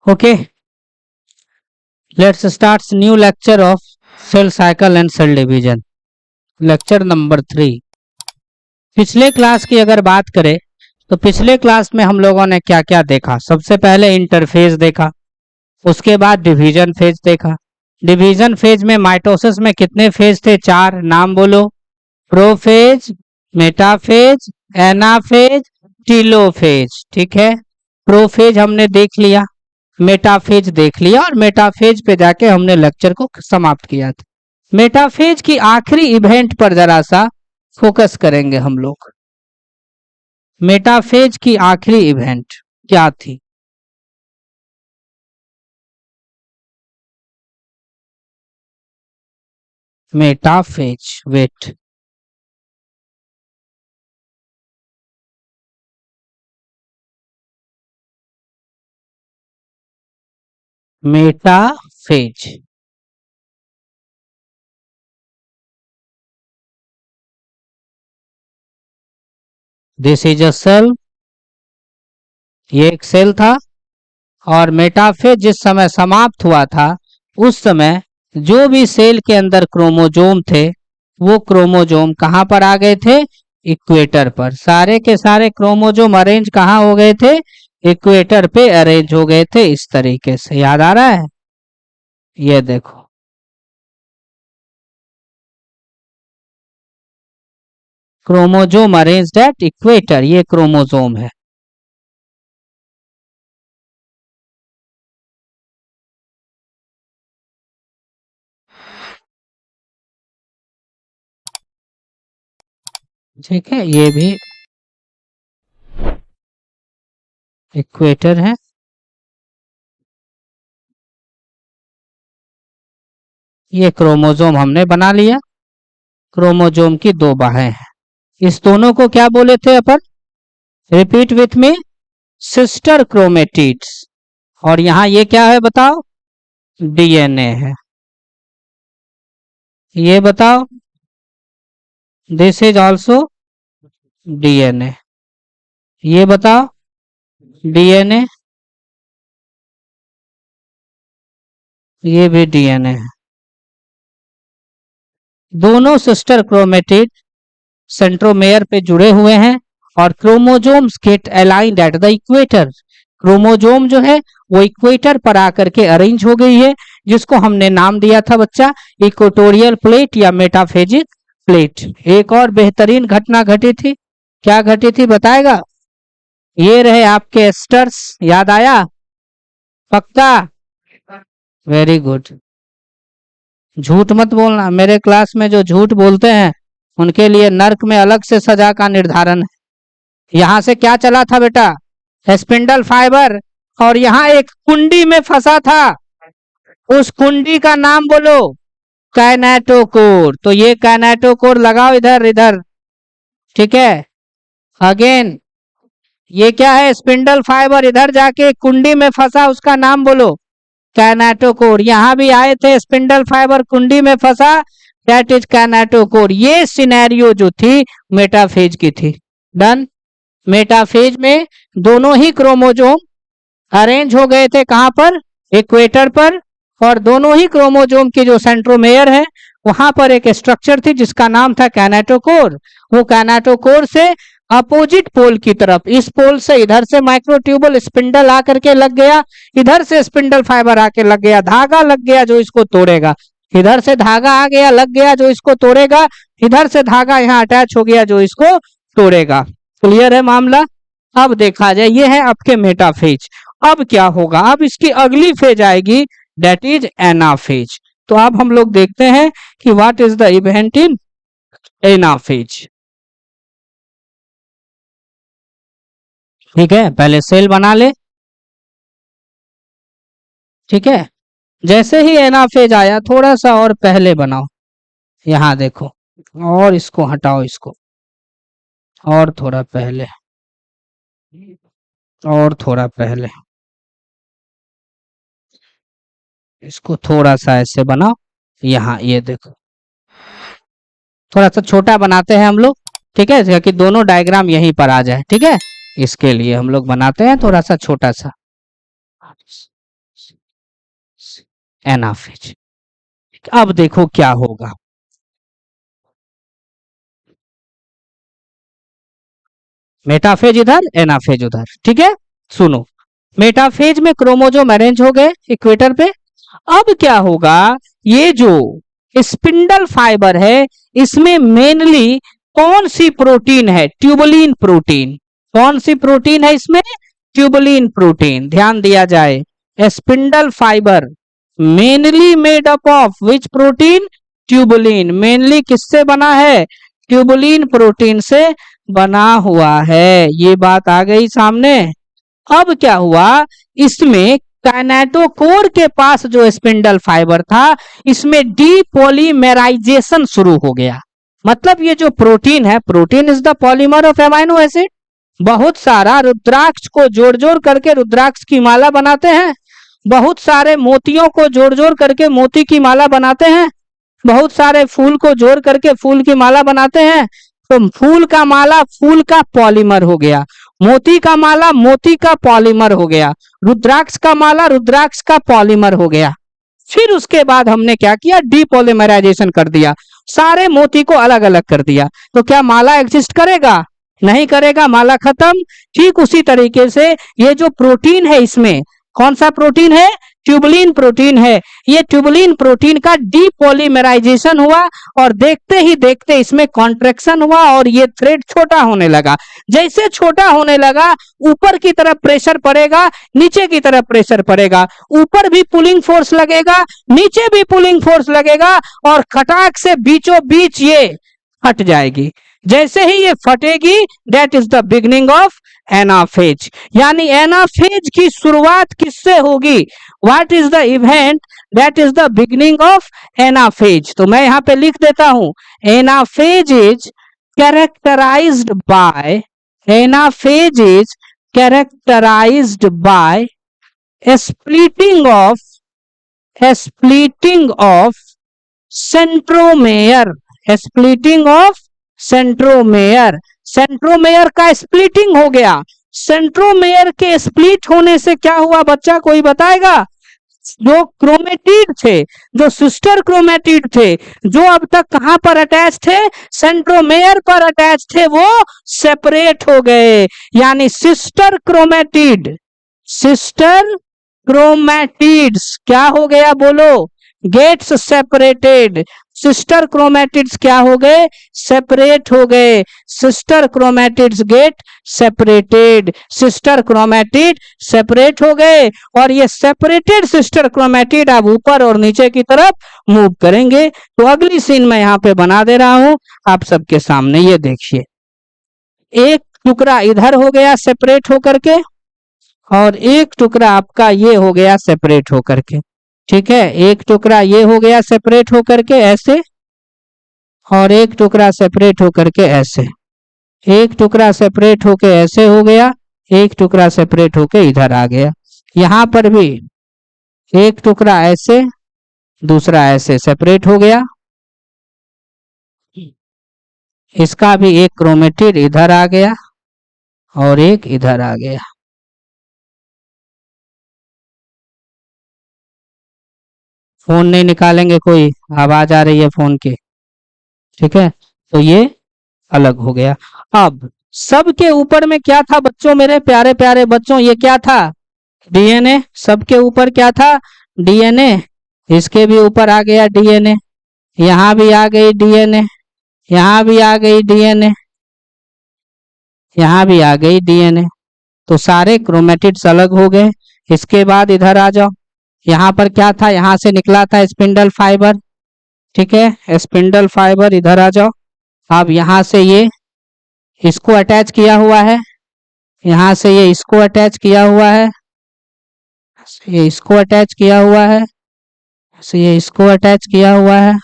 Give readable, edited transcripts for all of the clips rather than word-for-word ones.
Okay, let's start new lecture of cell cycle and cell division. Lecture number 3. पिछले class की अगर बात करें तो पिछले क्लास में हम लोगों ने क्या क्या देखा। सबसे पहले इंटरफेज देखा, उसके बाद डिवीजन फेज देखा। डिवीजन फेज में माइटोसिस में कितने फेज थे? 4। नाम बोलो। Prophase, metaphase, anaphase, telophase. ठीक है, प्रोफेज हमने देख लिया, मेटाफेज देख लिया और मेटाफेज पे जाके हमने लेक्चर को समाप्त किया था। मेटाफेज की आखिरी इवेंट पर जरा सा फोकस करेंगे हम लोग। मेटाफेज की आखिरी इवेंट क्या थी? Metaphase, wait, metaphase this is a cell, ये एक सेल था। और मेटाफेज जिस समय समाप्त हुआ था उस समय जो भी सेल के अंदर क्रोमोजोम थे वो क्रोमोजोम कहां पर आ गए थे? इक्वेटर पर। सारे के सारे क्रोमोजोम अरेंज कहां हो गए थे? इक्वेटर पे अरेंज हो गए थे। इस तरीके से याद आ रहा है? ये देखो, क्रोमोजोम अरेंज्ड एट इक्वेटर, ये क्रोमोजोम है। ठीक है, ये भी इक्वेटर है। ये क्रोमोजोम हमने बना लिया। क्रोमोजोम की दो बाहें हैं, इस दोनों को क्या बोले थे अपन? Repeat with me, sister chromatids. और यहां ये क्या है बताओ? डीएनए है। ये बताओ, दिस इज ऑल्सो डीएनए। ये बताओ, डीएनए, ये भी डीएनए है। दोनों सिस्टर क्रोमेटिड सेंट्रोमेयर पे जुड़े हुए हैं और chromosomes get aligned at the equator. Chromosome जो है वो इक्वेटर पर आकर के अरेंज हो गई है, जिसको हमने नाम दिया था बच्चा इक्वेटोरियल प्लेट या मेटाफेजिक प्लेट। एक और बेहतरीन घटना घटी थी। क्या घटी थी बताएगा? ये रहे आपके एस्टर्स, याद आया? पक्का? Very good. झूठ मत बोलना, मेरे क्लास में जो झूठ बोलते हैं उनके लिए नर्क में अलग से सजा का निर्धारण है। यहां से क्या चला था बेटा? स्पिंडल फाइबर, और यहां एक कुंडी में फंसा था। उस कुंडी का नाम बोलो। कैनेटोकोर। तो ये कैनेटोकोर लगाओ इधर इधर। ठीक है, अगेन ये क्या है? स्पिंडल फाइबर इधर जाके कुंडी में फंसा, उसका नाम बोलो। कैनेटोकोर। यहां भी आए थे, स्पिंडल फाइबर कुंडी में फंसा, दैट इज कैनेटोकोर। ये सिनेरियो जो थी मेटाफेज की थी। डन। मेटाफेज में दोनों ही क्रोमोजोम अरेंज हो गए थे कहां पर? इक्वेटर पर। और दोनों ही क्रोमोजोम की जो सेंट्रोमेयर है वहां पर एक स्ट्रक्चर थी जिसका नाम था कैनेटोकोर। वो कैनेटोकोर से अपोजिट पोल की तरफ, इस पोल से इधर से माइक्रोट्यूबल स्पिंडल आकर के लग गया, इधर से स्पिंडल फाइबर आके लग गया, धागा लग गया जो इसको तोड़ेगा। इधर से धागा आ गया, लग गया, जो इसको तोड़ेगा। इधर से धागा यहाँ अटैच हो गया जो इसको तोड़ेगा। क्लियर है मामला? अब देखा जाए, ये है आपके मेटाफेज। अब क्या होगा? अब इसकी अगली फेज आएगी, दैट इज एनाफेज। तो अब हम लोग देखते हैं कि what is the event in anaphase. ठीक है, पहले सेल बना ले। ठीक है, जैसे ही एनाफेज आया थोड़ा सा और पहले बनाओ। यहां देखो, और इसको हटाओ, इसको और थोड़ा पहले, और थोड़ा पहले, इसको थोड़ा सा ऐसे बनाओ। यहाँ ये देखो, थोड़ा सा छोटा बनाते हैं हम लोग। ठीक है, ताकि दोनों डायग्राम यहीं पर आ जाए। ठीक है, इसके लिए हम लोग बनाते हैं थोड़ा सा छोटा सा। एनाफेज। अब देखो क्या होगा, मेटाफेज इधर, एनाफेज उधर। ठीक है, सुनो, मेटाफेज में क्रोमोजोम अरेंज हो गए इक्वेटर पे। अब क्या होगा, ये जो स्पिंडल फाइबर है इसमें मेनली कौन सी प्रोटीन है, ट्यूबुलिन प्रोटीन। कौन सी प्रोटीन है इसमें, ट्यूबुलिन प्रोटीन। ध्यान दिया जाए, spindle fibre mainly made up of which protein, tubulin. Mainly किससे बना है, ट्यूबुलिन प्रोटीन से बना हुआ है। ये बात आ गई सामने। अब क्या हुआ, इसमें काइनेटोकोर के पास जो स्पिंडल फाइबर था इसमें डीपॉलीमराइजेशन शुरू हो गया। मतलब ये जो प्रोटीन है, protein is the polymer of amino acid. बहुत सारा रुद्राक्ष को जोड़ जोड़ करके रुद्राक्ष की माला बनाते हैं, बहुत सारे मोतियों को जोड़ जोड़ करके मोती की माला बनाते हैं, बहुत सारे फूल को जोड़ करके फूल की माला बनाते हैं। तो फूल का माला फूल का पॉलीमर हो गया, मोती का माला मोती का पॉलीमर हो गया, रुद्राक्ष का माला रुद्राक्ष का पॉलीमर हो गया। फिर उसके बाद हमने क्या किया, डीपॉलीमराइजेशन कर दिया, सारे मोती को अलग अलग कर दिया। तो क्या माला एग्जिस्ट करेगा, नहीं करेगा, माला खत्म। ठीक उसी तरीके से ये जो प्रोटीन है इसमें कौन सा प्रोटीन है, ट्यूबुलिन प्रोटीन है। ये ट्यूबुलिन प्रोटीन का डीपॉलीमराइजेशन हुआ और देखते ही देखते इसमें कॉन्ट्रैक्शन हुआ और ये थ्रेड छोटा होने लगा। जैसे छोटा होने लगा ऊपर की तरफ प्रेशर पड़ेगा, नीचे की तरफ प्रेशर पड़ेगा, ऊपर भी पुलिंग फोर्स लगेगा, नीचे भी पुलिंग फोर्स लगेगा और खटाक से बीचों बीच ये फट जाएगी। जैसे ही ये फटेगी that is the beginning of anaphase. यानी एनाफेज की शुरुआत किससे होगी, what is the event that is the beginning of anaphase. तो मैं यहां पे लिख देता हूं, anaphase is characterised by, anaphase is characterised by splitting of centromere, splitting of centromere. Centromere का स्प्लिटिंग हो गया। सेंट्रोमेयर के स्प्लिट होने से क्या हुआ बच्चा, कोई बताएगा। जो क्रोमेटिड थे, जो सिस्टर क्रोमेटिड थे, जो अब तक कहां पर अटैच थे, सेंट्रोमेयर पर अटैच थे, वो सेपरेट हो गए। यानी सिस्टर क्रोमेटिड, सिस्टर क्रोमेटिड्स क्या हो गया बोलो, गेट्स सेपरेटेड। सिस्टर क्रोमेटिड्स क्या हो गए, सेपरेट हो गए। Sister chromatids get separated, sister chromatid separate हो गए और ये सेपरेटेड सिस्टर क्रोमेटिड अब ऊपर और नीचे की तरफ मूव करेंगे। तो अगली सीन मैं यहाँ पे बना दे रहा हूं आप सबके सामने, ये देखिए, एक टुकड़ा इधर हो गया सेपरेट होकर के और एक टुकड़ा आपका ये हो गया सेपरेट होकर के। ठीक है, एक टुकड़ा ये हो गया सेपरेट होकर के ऐसे और एक टुकड़ा सेपरेट होकर के ऐसे, एक टुकड़ा सेपरेट होके ऐसे हो गया, एक टुकड़ा सेपरेट होके इधर आ गया। यहां पर भी एक टुकड़ा ऐसे दूसरा ऐसे सेपरेट हो गया, इसका भी एक क्रोमेटिड इधर आ गया और एक इधर आ गया। फोन नहीं निकालेंगे, कोई आवाज आ रही है फोन की। ठीक है, तो ये अलग हो गया। अब सबके ऊपर में क्या था बच्चों, मेरे प्यारे प्यारे बच्चों, ये क्या था, डीएनए। सबके ऊपर क्या था, डीएनए। इसके भी ऊपर आ गया डीएनए, यहां भी आ गई डीएनए, यहां भी आ गई डीएनए, यहां भी आ गई डीएनए। तो सारे क्रोमेटिड्स अलग हो गए। इसके बाद इधर आ जाओ, यहां पर क्या था, यहां से निकला था स्पिंडल फाइबर। ठीक है, स्पिंडल फाइबर इधर आ जाओ। अब यहां से ये इसको अटैच किया हुआ है, यहां से ये इसको अटैच किया हुआ है, ये इसको अटैच किया हुआ है, ये इसको अटैच किया हुआ है।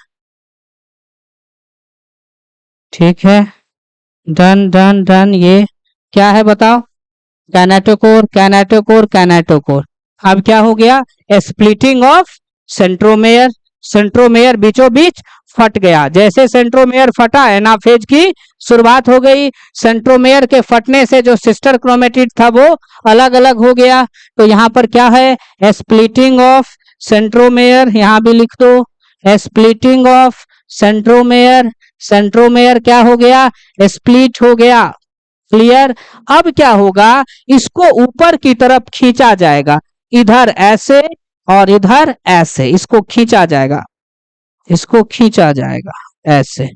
ठीक है, डन डन डन। ये क्या है बताओ, कैनेटोकोर कैनेटोकोर कैनेटोकोर। अब क्या हो गया, स्प्लिटिंग ऑफ सेंट्रोमेयर, सेंट्रोमेयर बीचों बीच फट गया। जैसे सेंट्रोमेयर फटा एनाफेज की शुरुआत हो गई। सेंट्रोमेयर के फटने से जो सिस्टर क्रोमेटिड था वो अलग अलग हो गया। तो यहाँ पर क्या है, स्प्लिटिंग ऑफ सेंट्रोमेयर, यहाँ भी लिख दो स्प्लिटिंग ऑफ सेंट्रोमेयर। सेंट्रोमेयर क्या हो गया, स्प्लिट हो गया। क्लियर। अब क्या होगा, इसको ऊपर की तरफ खींचा जाएगा, इधर ऐसे और इधर ऐसे, इसको खींचा जाएगा, इसको खींचा जाएगा ऐसे,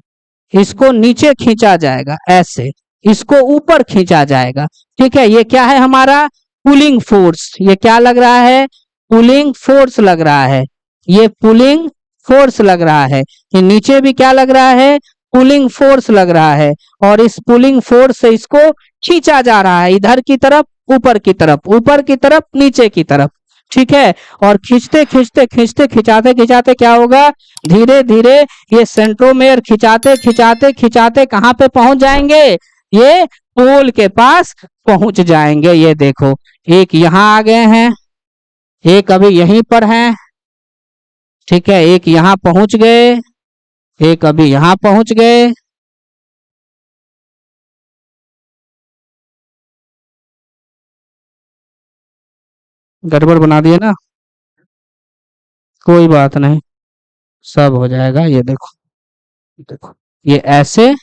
इसको नीचे खींचा जाएगा ऐसे, इसको ऊपर खींचा जाएगा। ठीक है, ये क्या है हमारा पुलिंग फोर्स। ये क्या लग रहा है, पुलिंग फोर्स लग रहा है, ये पुलिंग फोर्स लग रहा है। ये नीचे भी क्या लग रहा है, पुलिंग फोर्स लग रहा है। और इस पुलिंग फोर्स से इसको खींचा जा रहा है इधर की तरफ, ऊपर की तरफ, ऊपर की तरफ, नीचे की तरफ। ठीक है, और खींचते खींचते खींचते खिंचाते खिंचाते क्या होगा, धीरे धीरे ये सेंट्रोमेयर खिंचाते खिंचाते खिंचाते कहाँ पे पहुंच जाएंगे, ये पोल के पास पहुंच जाएंगे। ये देखो, एक यहाँ आ गए हैं, एक अभी यहीं पर हैं। ठीक है, एक यहाँ पहुंच गए, एक अभी यहाँ पहुंच गए। गड़बड़ बना दिए ना, कोई बात नहीं, सब हो जाएगा। ये देखो, देखो ये ऐसे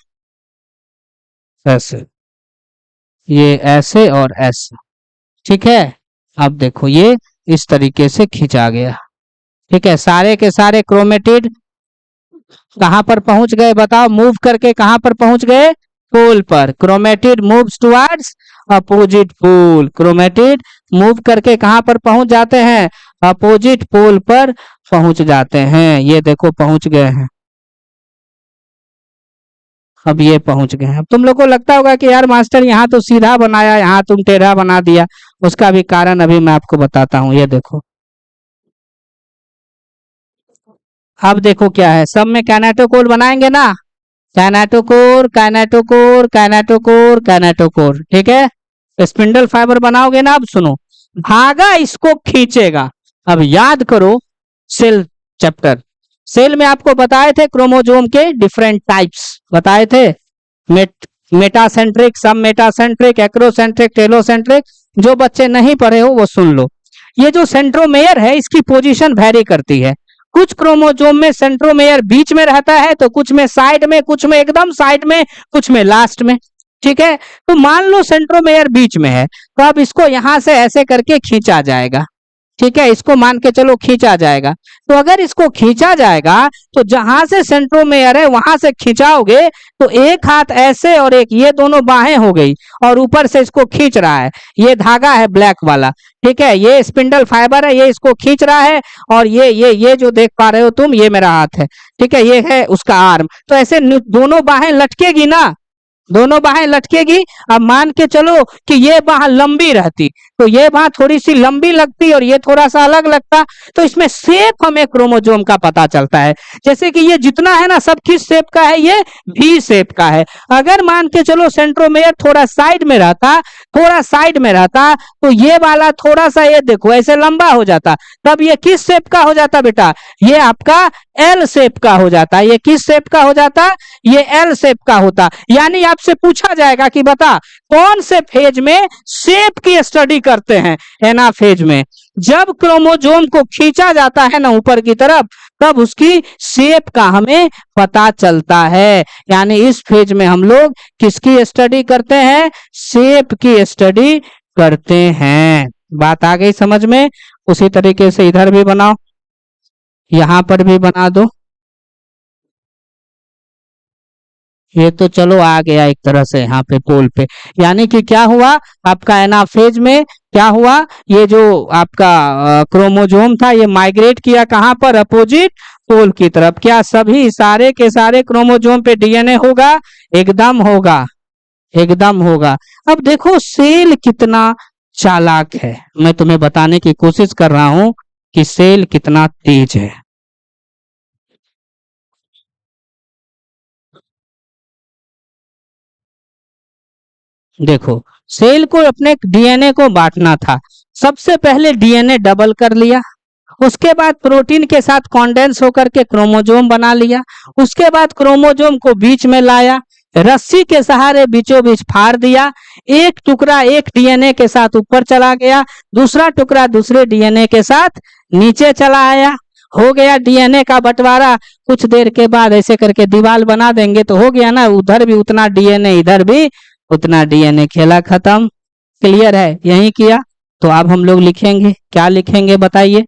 ऐसे, ये ऐसे और ऐसे। ठीक है, अब देखो ये इस तरीके से खींचा गया। ठीक है, सारे के सारे क्रोमेटिड कहां पर पहुंच गए बताओ, मूव करके कहां पर पहुंच गए, पोल पर। Chromatid moves towards opposite pole, chromatid move करके कहां पर पहुंच जाते हैं, अपोजिट पोल पर पहुंच जाते हैं। ये देखो पहुंच गए हैं, अब ये पहुंच गए हैं। अब तुम लोग को लगता होगा कि यार मास्टर यहाँ तो सीधा बनाया, यहाँ तुम टेढ़ा बना दिया। उसका भी कारण अभी मैं आपको बताता हूँ। ये देखो, अब देखो क्या है, सब में कैनेटोकोर बनाएंगे ना, कैनेटोकोर कैनेटोकोर कैनेटोकोर कैनेटोकोर। ठीक है, स्पिंडल फाइबर बनाओगे ना। अब सुनो, धागा इसको खींचेगा। अब याद करो सेल चैप्टर, सेल में आपको बताए थे क्रोमोजोम के डिफरेंट टाइप्स बताए थे, मेटासेंट्रिक, सब मेटासेंट्रिक, एक्रोसेंट्रिक, टेलोसेंट्रिक। जो बच्चे नहीं पढ़े हो वो सुन लो। ये जो सेंट्रोमेयर है इसकी पोजीशन वेरी करती है। कुछ क्रोमोजोम में सेंट्रोमेयर बीच में रहता है, तो कुछ में साइड में, कुछ में एकदम साइड में, कुछ में लास्ट में। ठीक है, तो मान लो सेंट्रोमेयर बीच में है, तो अब इसको यहां से ऐसे करके खींचा जाएगा। ठीक है, इसको मान के चलो खींचा जाएगा। तो अगर इसको खींचा जाएगा तो जहां से सेंट्रोमेयर है वहां से खिंचाओगे तो एक हाथ ऐसे और एक, ये दोनों बाहें हो गई, और ऊपर से इसको खींच रहा है, ये धागा है ब्लैक वाला। ठीक है, ये स्पिंडल फाइबर है, ये इसको खींच रहा है। और ये जो देख पा रहे हो तुम, ये मेरा हाथ है। ठीक है, ये है उसका आर्म। तो ऐसे दोनों बाहें लटकेगी ना, दोनों बाहें लटकेगी। अब मान के चलो कि ये बाह लंबी रहती, तो ये बाह थोड़ी सी लंबी लगती और ये थोड़ा सा अलग लगता, तो इसमें शेप हमें क्रोमोजोम का पता चलता है। जैसे कि ये जितना है ना, सब किस शेप का है, ये भी शेप का है। अगर मान के चलो सेंट्रोमेयर थोड़ा साइड में रहता, थोड़ा साइड में रहता, तो ये वाला थोड़ा सा, ये देखो ऐसे लंबा हो जाता, तब ये किस शेप का हो जाता बेटा, ये आपका एल शेप का हो जाता। ये किस शेप का हो जाता, ये एल शेप का होता। यानी आपसे पूछा जाएगा कि बता कौन से फेज में शेप की स्टडी करते हैं, एनाफेज में। जब क्रोमोजोम को खींचा जाता है ना ऊपर की तरफ, तब उसकी शेप का हमें पता चलता है। यानी इस फेज में हम लोग किसकी स्टडी करते हैं, शेप की स्टडी करते हैं। बात आ गई समझ में। उसी तरीके से इधर भी बनाओ, यहां पर भी बना दो। ये तो चलो आ गया एक तरह से यहाँ पे पोल पे। यानी कि क्या हुआ आपका एनाफेज में, क्या हुआ, ये जो आपका क्रोमोजोम था ये माइग्रेट किया कहाँ पर, अपोजिट पोल की तरफ। क्या सभी सारे के सारे क्रोमोजोम पे डीएनए होगा, एकदम होगा, एकदम होगा। अब देखो सेल कितना चालाक है, मैं तुम्हें बताने की कोशिश कर रहा हूं कि सेल कितना तेज है। देखो, सेल को अपने डीएनए को बांटना था, सबसे पहले डीएनए डबल कर लिया, उसके बाद प्रोटीन के साथ कॉन्डेंस होकर के क्रोमोजोम बना लिया। उसके बाद क्रोमोजोम को बीच में लाया, रस्सी के सहारे बीचों बीच फाड़ दिया। एक टुकड़ा एक डीएनए के साथ ऊपर चला गया, दूसरा टुकड़ा दूसरे डीएनए के साथ नीचे चला आया। हो गया डीएनए का बंटवारा। कुछ देर के बाद ऐसे करके दीवार बना देंगे तो हो गया ना, उधर भी उतना डीएनए इधर भी उतना डीएनए, खेला खत्म। क्लियर है? यही किया। तो अब हम लोग लिखेंगे, क्या लिखेंगे बताइए?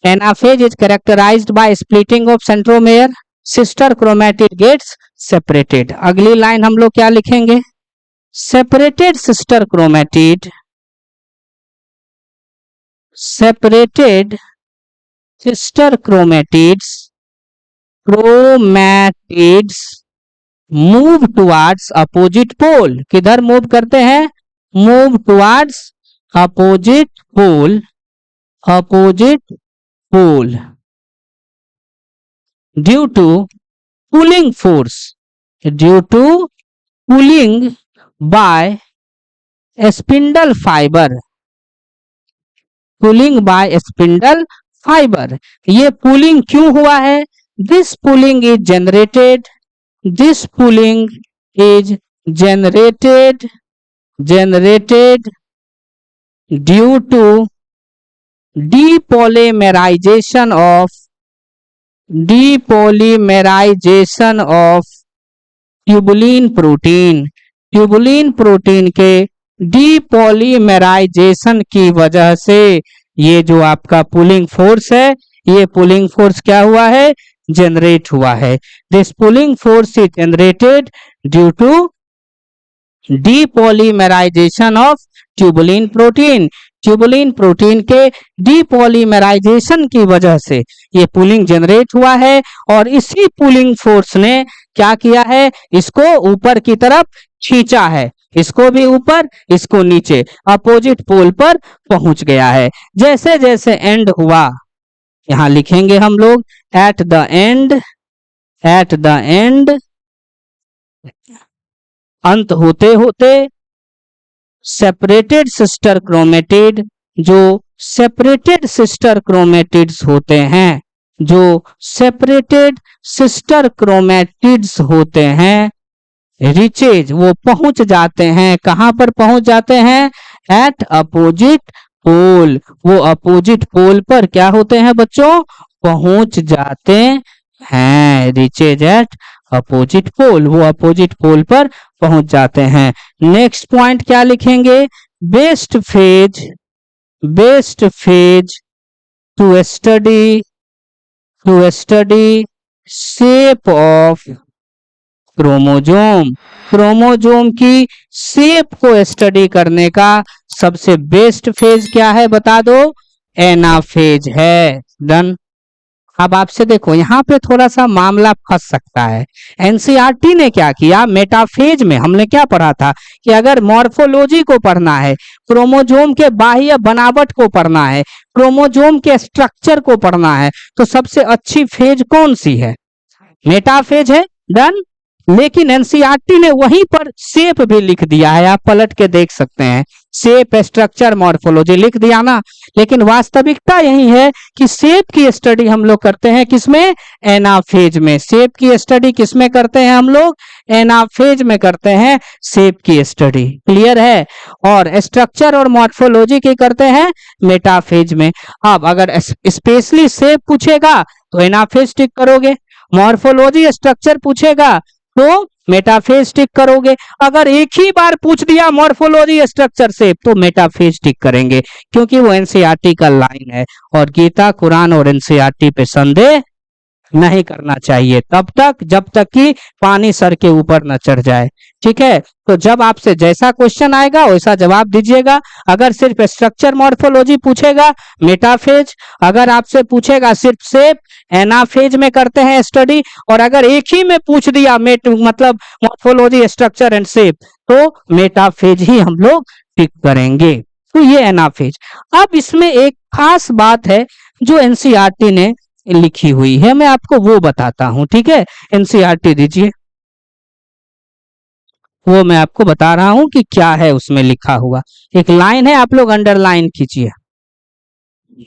Anaphase is characterised by splitting of centromere, sister chromatid gets separated. अगली लाइन हम लोग क्या लिखेंगे? Separated sister chromatid, separated sister chromatids move towards opposite pole. किधर मूव करते हैं? Move towards opposite pole, opposite pole due to pulling force, due to pulling by spindle fibre, pulling by spindle fibre. ये pulling क्यों हुआ है? This pulling is generated, this pulling is generated due to depolymerization of tubulin protein. Tubulin protein के depolymerization की वजह से ये जो आपका पुलिंग फोर्स है, ये पुलिंग फोर्स क्या हुआ है? जनरेट हुआ है। This pulling force is generated due to depolymerization of tubulin protein. Tubulin protein के डीपॉलीमेराइजेशन की वजह से ये पुलिंग जनरेट हुआ है, और इसी पुलिंग फोर्स ने क्या किया है? इसको ऊपर की तरफ खींचा है, इसको भी ऊपर, इसको नीचे, अपोजिट पोल पर पहुंच गया है। जैसे जैसे एंड हुआ, यहां लिखेंगे हम लोग eight the and, eight the and, अंत होते होते सेपरेटेड सिस्टर क्रोमेटिड, जो सेपरेटेड सिस्टर क्रोमेटिड्स होते हैं, जो सेपरेटेड सिस्टर क्रोमेटिड्स होते हैं, रिचेज, वो पहुंच जाते हैं। कहां पर पहुंच जाते हैं? At opposite pole. वो अपोजिट पोल पर क्या होते हैं बच्चों? पहुंच जाते हैं। रिचेज एट अपोजिट पोल, वो अपोजिट पोल पर पहुंच जाते हैं। नेक्स्ट पॉइंट क्या लिखेंगे? Best phase, best phase two study shape of chromosome. Chromosome की शेप को स्टडी करने का सबसे बेस्ट फेज क्या है बता दो? एनाफेज है। डन। अब आपसे देखो यहाँ पे थोड़ा सा मामला फंस सकता है। एनसीईआरटी ने क्या किया? मेटाफेज में हमने क्या पढ़ा था कि अगर मॉर्फोलॉजी को पढ़ना है, क्रोमोजोम के बाह्य बनावट को पढ़ना है, क्रोमोजोम के स्ट्रक्चर को पढ़ना है, तो सबसे अच्छी फेज कौन सी है? मेटाफेज है। डन। लेकिन एनसीईआरटी ने वहीं पर शेप भी लिख दिया है, आप पलट के देख सकते हैं। शेप, स्ट्रक्चर, मॉर्फोलॉजी लिख दिया ना। लेकिन वास्तविकता यही है कि शेप की स्टडी हम लोग करते हैं किसमें? एनाफेज में। शेप की स्टडी किसमें करते हैं हम लोग? एनाफेज में करते हैं शेप की स्टडी। क्लियर है? और स्ट्रक्चर और मॉर्फोलॉजी की करते हैं मेटाफेज में। अब अगर स्पेशली शेप पूछेगा तो एनाफेज टिक करोगे, मॉर्फोलॉजी स्ट्रक्चर पूछेगा तो मेटाफेज टिक करोगे। अगर एक ही बार पूछ दिया मॉर्फोलॉजी स्ट्रक्चर से तो मेटाफेज टिक करेंगे, क्योंकि वो एनसीईआरटी का लाइन है। और गीता, कुरान और एनसीईआरटी पे संदेह नहीं करना चाहिए तब तक जब तक कि पानी सर के ऊपर न चढ़ जाए। ठीक है? तो जब आपसे जैसा क्वेश्चन आएगा वैसा जवाब दीजिएगा। अगर सिर्फ स्ट्रक्चर मॉर्फोलॉजी पूछेगा मेटाफेज, अगर आपसे पूछेगा सिर्फ शेप, एनाफेज में करते हैं स्टडी। और अगर एक ही में पूछ दिया मतलब मॉर्फोलॉजी, स्ट्रक्चर एंड शेप, तो मेटाफेज ही हम लोग टिक करेंगे। तो ये एनाफेज। अब इसमें एक खास बात है जो एनसीईआरटी ने लिखी हुई है, मैं आपको वो बताता हूं। ठीक है? एनसीईआरटी दीजिए, वो मैं आपको बता रहा हूं कि क्या है उसमें लिखा हुआ। एक लाइन है, आप लोग अंडरलाइन कीजिए।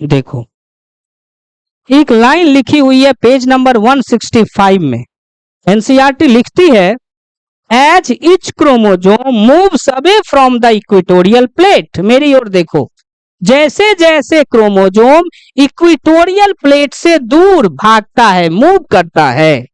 देखो, एक लाइन लिखी हुई है पेज नंबर 165 में। एनसीईआरटी लिखती है as each chromosome moves away from the equatorial plate, मेरी ओर देखो, जैसे जैसे क्रोमोजोम इक्वेटोरियल प्लेट से दूर भागता है, मूव करता है,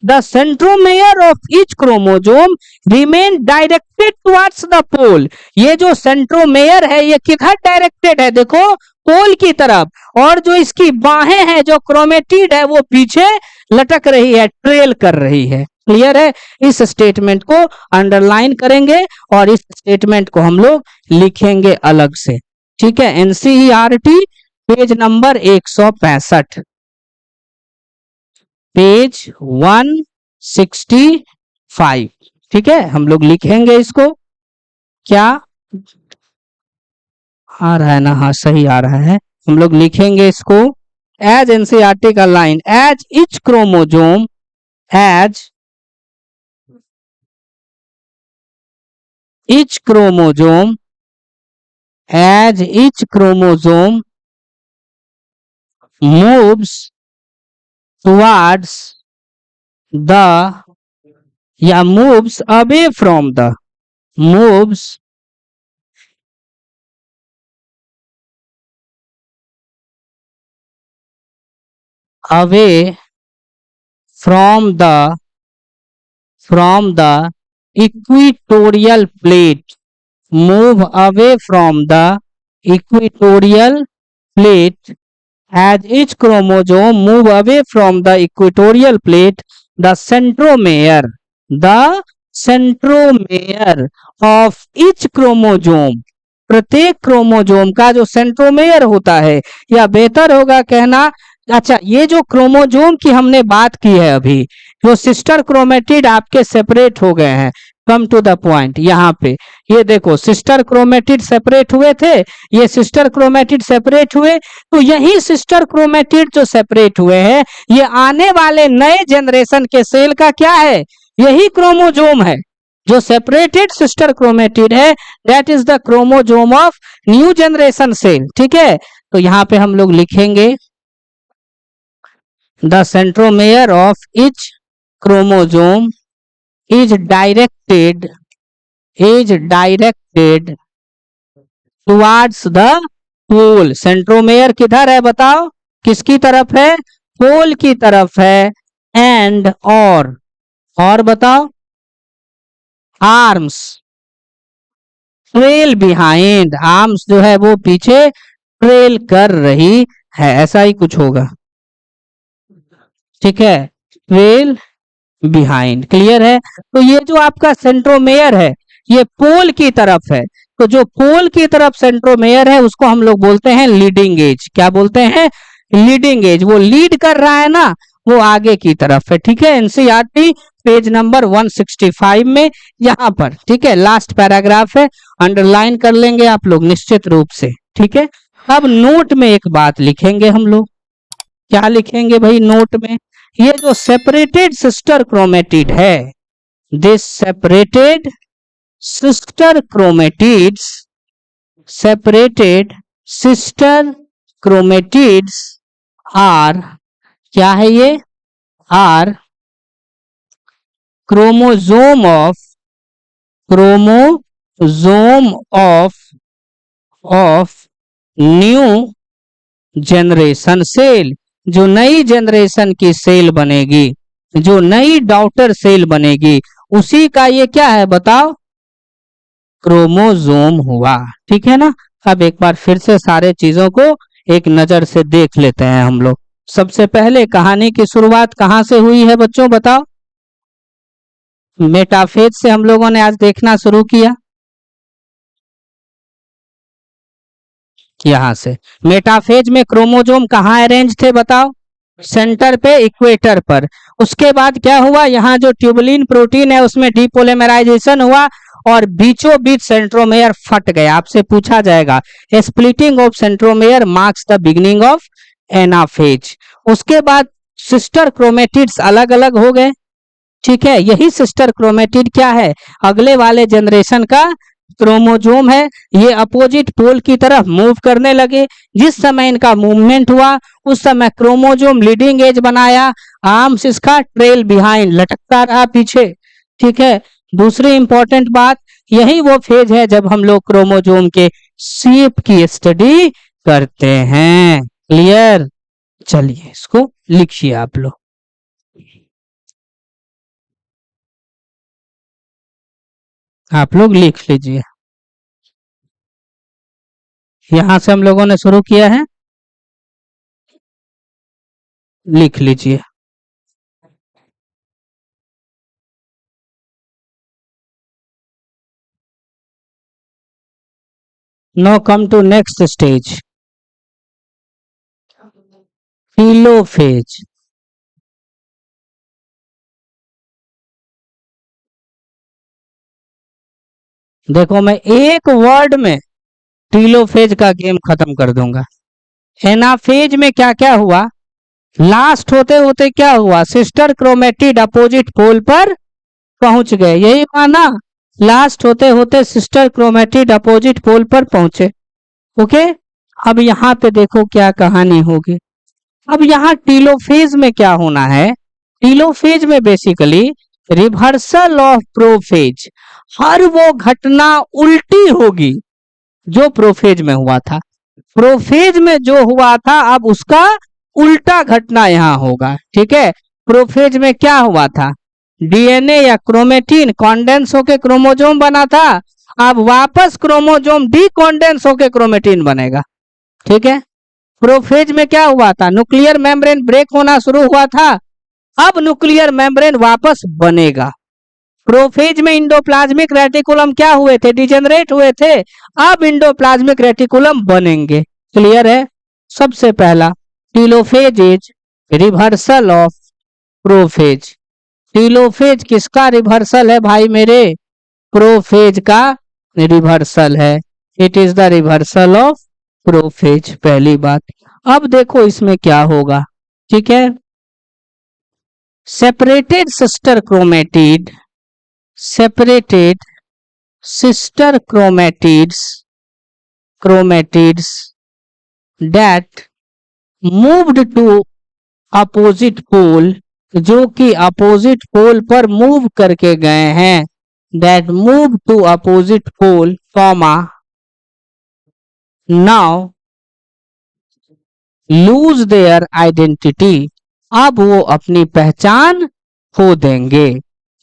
the centromere of each chromosome remain directed towards the pole. ये जो सेंट्रोमेयर है ये किधर डायरेक्टेड है, देखो पोल की तरफ, और जो इसकी बाहें हैं, जो क्रोमेटिड है, वो पीछे लटक रही है, ट्रेल कर रही है। क्लियर है? इस स्टेटमेंट को अंडरलाइन करेंगे और इस स्टेटमेंट को हम लोग लिखेंगे अलग से। ठीक है, एनसीईआरटी पेज नंबर 165, पेज 165। ठीक है, हम लोग लिखेंगे इसको। क्या आ रहा है ना? हाँ सही आ रहा है। हम लोग लिखेंगे इसको एज एनसीईआरटी का line, as each chromosome, as each chromosome, as each chromosome moves towards the, या moves away from the, moves away from the equatorial plate, move away from the equatorial plate, as each chromosome move away from the equatorial plate, the centromere of each chromosome, प्रत्येक chromosome का जो centromere होता है, या बेहतर होगा कहना, अच्छा ये जो क्रोमोजोम की हमने बात की है अभी, जो सिस्टर क्रोमेटिड आपके सेपरेट हो गए हैं, कम टू द पॉइंट, यहाँ पे ये देखो सिस्टर क्रोमेटिड सेपरेट हुए थे, ये सिस्टर क्रोमेटिड सेपरेट हुए, तो यही सिस्टर क्रोमेटिड जो सेपरेट हुए हैं, ये आने वाले नए जनरेशन के सेल का क्या है, यही क्रोमोजोम है। जो सेपरेटेड सिस्टर क्रोमेटिड है that is the chromosome of new generation cell. ठीक है, तो यहाँ पे हम लोग लिखेंगे the centromere of each chromosome is directed towards the pole। Centromere किधर है बताओ, किसकी तरफ है, पोल की तरफ है। एंड और बताओ, आर्म्स ट्रेल बिहाइंड, आर्म्स जो है वो पीछे ट्रेल कर रही है, ऐसा ही कुछ होगा। ठीक है, ट्रेल बिहाइंड। क्लियर है? तो ये जो आपका सेंट्रोमेयर है ये पोल की तरफ है, तो जो पोल की तरफ सेंट्रोमेयर है उसको हम लोग बोलते हैं लीडिंग एज। क्या बोलते हैं? Leading edge. वो लीड कर रहा है ना, वो आगे की तरफ है। ठीक है, एनसीईआरटी पेज नंबर 165 में यहाँ पर। ठीक है, लास्ट पैराग्राफ है, अंडरलाइन कर लेंगे आप लोग निश्चित रूप से। ठीक है, अब नोट में एक बात लिखेंगे हम लोग। क्या लिखेंगे भाई नोट में? ये जो सेपरेटेड सिस्टर क्रोमेटिड है, this separated sister chromatids, separated sister chromatids are, क्या है ये, are chromosome of new generation cell. जो नई जनरेशन की सेल बनेगी, जो नई डॉटर सेल बनेगी, उसी का ये क्या है बताओ, क्रोमोजोम हुआ। ठीक है ना? अब एक बार फिर से सारे चीजों को एक नजर से देख लेते हैं हम लोग। सबसे पहले कहानी की शुरुआत कहां से हुई है बच्चों बताओ? मेटाफेज से हम लोगों ने आज देखना शुरू किया, यहां से। मेटाफेज में क्रोमोजोम कहाँ अरेंज थे बताओ? सेंटर पे, इक्वेटर पर। उसके बाद क्या हुआ, यहाँ जो ट्यूबुलिन प्रोटीन है उसमें डीपोलिमराइजेशन हुआ और बीचों बीच सेंट्रोमेयर फट गया। आपसे पूछा जाएगा splitting of centromere marks the beginning of anaphase. उसके बाद सिस्टर क्रोमेटिड्स अलग अलग हो गए। ठीक है, यही सिस्टर क्रोमेटिड क्या है, अगले वाले जनरेशन का क्रोमोजोम है ये अपोजिट पोल की तरफ मूव करने लगे। जिस समय इनका मूवमेंट हुआ उस समय क्रोमोजोम लीडिंग एज बनाया, आर्म्स इसका ट्रेल बिहाइंड लटकता रहा पीछे। ठीक है, दूसरी इंपॉर्टेंट बात, यही वो फेज है जब हम लोग क्रोमोजोम के शेप की स्टडी करते हैं। क्लियर? चलिए इसको लिखिए आप लोग। आप लोग लिख लीजिए। यहां से हम लोगों ने शुरू किया है, लिख लीजिए। Now come to next stage, telophase. देखो मैं एक वर्ड में टेलोफेज का गेम खत्म कर दूंगा। एनाफेज में क्या क्या हुआ, लास्ट होते होते क्या हुआ, सिस्टर क्रोमेटिड अपोजिट पोल पर पहुंच गए, यही माना, लास्ट होते होते सिस्टर क्रोमेटिड अपोजिट पोल पर पहुंचे। ओके, अब यहाँ पे देखो क्या कहानी होगी। अब यहाँ टेलोफेज में क्या होना है, टेलोफेज में बेसिकली रिवर्सल ऑफ प्रोफेज, हर वो घटना उल्टी होगी जो प्रोफेज में हुआ था। प्रोफेज में जो हुआ था अब उसका उल्टा घटना यहाँ होगा। ठीक है, प्रोफेज में क्या हुआ था, डीएनए या क्रोमेटिन कॉन्डेंस होके क्रोमोजोम बना था, अब वापस क्रोमोजोम डीकॉन्डेंस होके क्रोमेटिन बनेगा। ठीक है, प्रोफेज में क्या हुआ था, न्यूक्लियर मेम्ब्रेन ब्रेक होना शुरू हुआ था, अब न्यूक्लियर मेम्ब्रेन वापस बनेगा। प्रोफेज में इंडोप्लाज्मिक रेटिकुलम क्या हुए थे, डिजेनरेट हुए थे, अब इंडोप्लाज्मिक रेटिकुलम बनेंगे। क्लियर है? सबसे पहला telophase is reversal of prophase. Telophase किसका रिवर्सल है भाई मेरे, प्रोफेज का रिवर्सल है। It is the reversal of prophase, पहली बात। अब देखो इसमें क्या होगा। ठीक है, separated sister chromatid, separated sister chromatids that moved to opposite pole, जो कि अपोजिट पोल पर मूव करके गए हैं, that moved to opposite pole, now lose their identity, अब वो अपनी पहचान खो देंगे।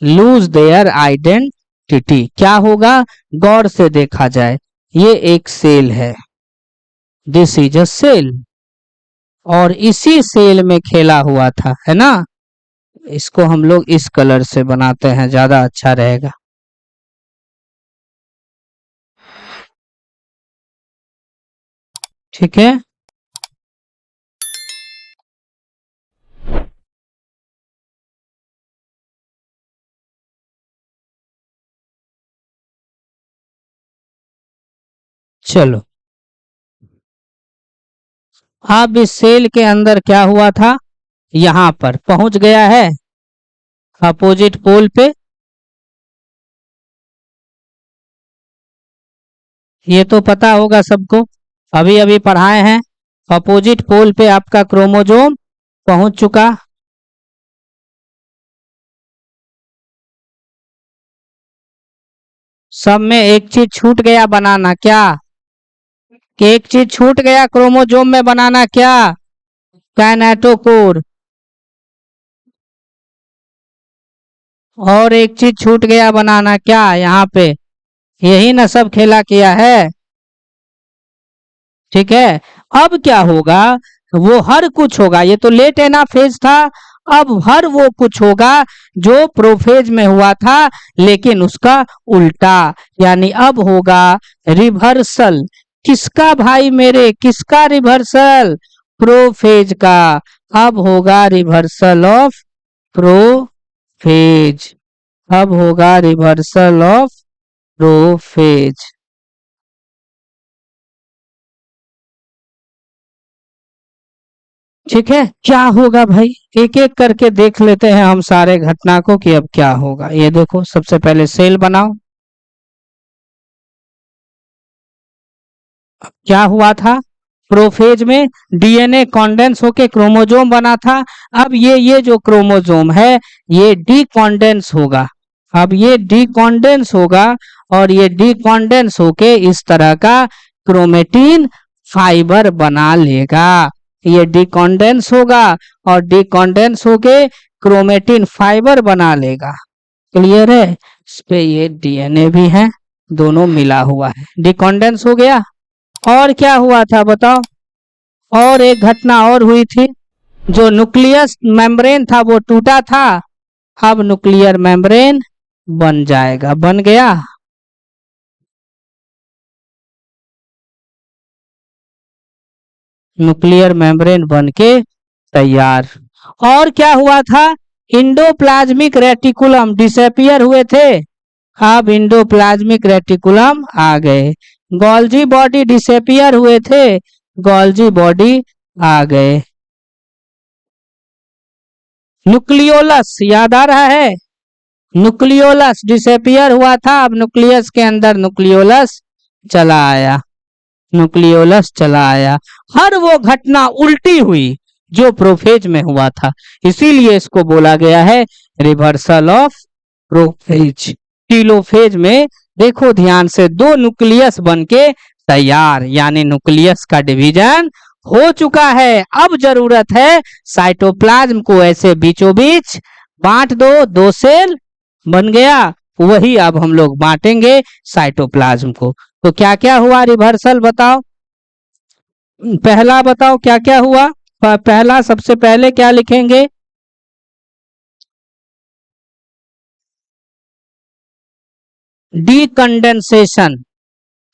लूज देयर आइडेंटिटी क्या होगा, गौर से देखा जाए, ये एक सेल है, दिस इज अ सेल, और इसी सेल में खेला हुआ था, है ना। इसको हम लोग इस कलर से बनाते हैं, ज्यादा अच्छा रहेगा। ठीक है, चलो अब इस सेल के अंदर क्या हुआ था, यहां पर पहुंच गया है अपोजिट पोल पे, ये तो पता होगा सबको, अभी अभी पढ़ाए हैं। अपोजिट पोल पे आपका क्रोमोजोम पहुंच चुका। सब में एक चीज छूट गया बनाना, क्या, एक चीज छूट गया क्रोमोजोम में बनाना, क्या, काइनेटोकोर, और एक चीज छूट गया बनाना, क्या, यहाँ पे यही ना सब खेला किया है। ठीक है, अब क्या होगा, वो हर कुछ होगा, ये तो लेट एनाफेज था, अब हर वो कुछ होगा जो प्रोफेज में हुआ था लेकिन उसका उल्टा, यानी अब होगा रिवर्सल। किसका भाई मेरे, किसका रिवर्सल, प्रोफेज का। अब होगा रिवर्सल ऑफ प्रोफेज, अब होगा रिवर्सल ऑफ प्रोफेज। ठीक है, क्या होगा भाई, एक एक करके देख लेते हैं हम सारे घटना को कि अब क्या होगा। ये देखो सबसे पहले सेल बनाओ, क्या हुआ था, प्रोफेज में डीएनए कॉन्डेंस होके क्रोमोजोम बना था। अब ये जो क्रोमोजोम है ये डीकॉन्डेंस होगा। अब ये डीकॉन्डेंस होगा और ये डीकॉन्डेंस होके इस तरह का क्रोमेटिन फाइबर बना लेगा। ये डीकॉन्डेंस होगा और डीकॉन्डेंस होके क्रोमेटिन फाइबर बना लेगा। क्लियर है, इस पे ये डीएनए भी है, दोनों मिला हुआ है, डीकॉन्डेंस हो गया। और क्या हुआ था बताओ, और एक घटना और हुई थी, जो न्यूक्लियस मेम्ब्रेन था वो टूटा था, अब न्यूक्लियर मेम्ब्रेन बन जाएगा, बन गया। न्यूक्लियर मेम्ब्रेन बन के तैयार। और क्या हुआ था, इंडोप्लाज्मिक रेटिकुलम डिसअपियर हुए थे, अब इंडोप्लाज्मिक रेटिकुलम आ गए। गोल्जी बॉडी डिसअपियर हुए थे, गोल्जी बॉडी आ गए। न्यूक्लियोलस याद आ रहा है, न्यूक्लियोलस डिसअपियर हुआ था, अब न्यूक्लियस के अंदर न्यूक्लियोलस चला आया, न्यूक्लियोलस चला आया। हर वो घटना उल्टी हुई जो प्रोफेज में हुआ था, इसीलिए इसको बोला गया है रिवर्सल ऑफ प्रोफेज। टीलोफेज में देखो ध्यान से, दो न्यूक्लियस बनके तैयार, यानी न्यूक्लियस का डिवीजन हो चुका है। अब जरूरत है साइटोप्लाज्म को ऐसे बीचों बीच बांट दो, दो सेल बन गया, वही अब हम लोग बांटेंगे साइटोप्लाज्म को। तो क्या क्या हुआ रिवर्सल बताओ, पहला बताओ क्या क्या हुआ। पहला सबसे पहले क्या लिखेंगे, डीकंडेंसेशन,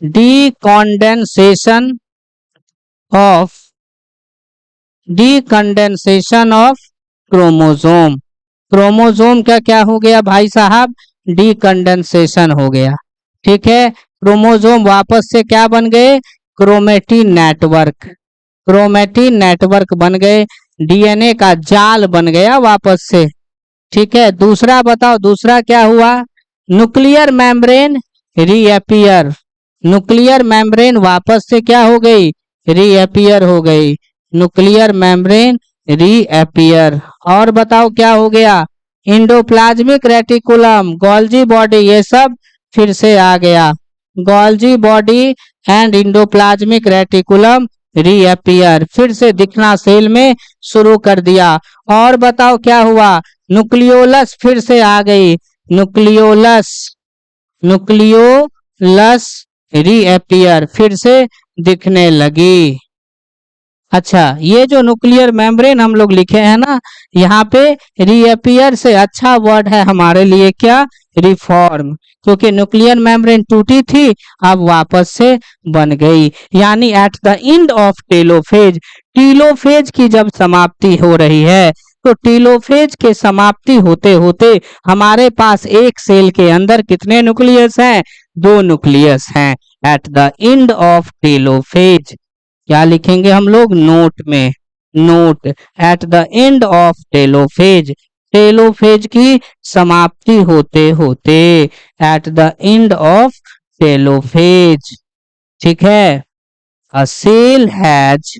डीकंडेंसेशन ऑफ, डीकंडेंसेशन ऑफ क्रोमोजोम। क्रोमोजोम का क्या हो गया भाई साहब, डीकंडेंसेशन हो गया। ठीक है, क्रोमोजोम वापस से क्या बन गए, क्रोमेटिन नेटवर्क, क्रोमेटिन नेटवर्क बन गए, डीएनए का जाल बन गया वापस से। ठीक है, दूसरा बताओ, दूसरा क्या हुआ, nuclear membrane reappear, nuclear membrane वापस से क्या हो गई, रीअपियर हो गई, न्यूक्लियर मेम्ब्रेन रीअपियर। और बताओ क्या हो गया, इंडोप्लाज्मिक रेटिकुलम, गोल्जी बॉडी, ये सब फिर से आ गया, Golgi body and endoplasmic reticulum reappear, फिर से दिखना सेल में शुरू कर दिया। और बताओ क्या हुआ, न्यूक्लियोलस फिर से आ गई, न्यूक्लियोलस, न्यूक्लियोलस रीअपियर, फिर से दिखने लगी। अच्छा, ये जो न्यूक्लियर मेम्ब्रेन हम लोग लिखे हैं ना, यहाँ पे रीअपियर से अच्छा वर्ड है हमारे लिए क्या, रिफॉर्म, क्योंकि न्यूक्लियर मेम्ब्रेन टूटी थी, अब वापस से बन गई। यानी eight the end of telophase, telophase की जब समाप्ति हो रही है, तो टीलोफेज के समाप्ति होते होते हमारे पास एक सेल के अंदर कितने न्यूक्लियस हैं, दो न्यूक्लियस हैं। At the end of telophase क्या लिखेंगे हम लोग नोट में, note, at the end of telophase, telophase की समाप्ति होते होते, at the end of telophase. ठीक है, a cell has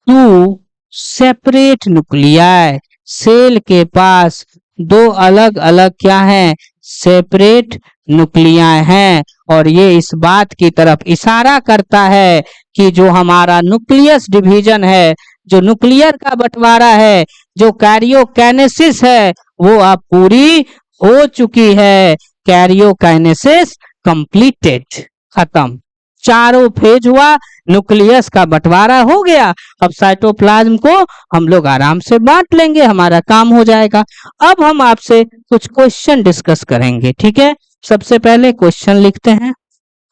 two separate nuclei, cell के पास दो अलग अलग क्या हैं, सेपरेट न्यूक्लियाई हैं। और ये इस बात की तरफ इशारा करता है कि जो हमारा न्यूक्लियस डिवीजन है, जो न्यूक्लियर का बंटवारा है, जो कैरियोकाइनेसिस है, वो अब पूरी हो चुकी है, कैरियोकाइनेसिस कंप्लीटेड, खत्म, चारों फेज हुआ, न्यूक्लियस का बंटवारा हो गया। अब साइटोप्लाज्म को हम लोग आराम से बांट लेंगे, हमारा काम हो जाएगा। अब हम आपसे कुछ क्वेश्चन डिस्कस करेंगे, ठीक है। सबसे पहले क्वेश्चन लिखते हैं,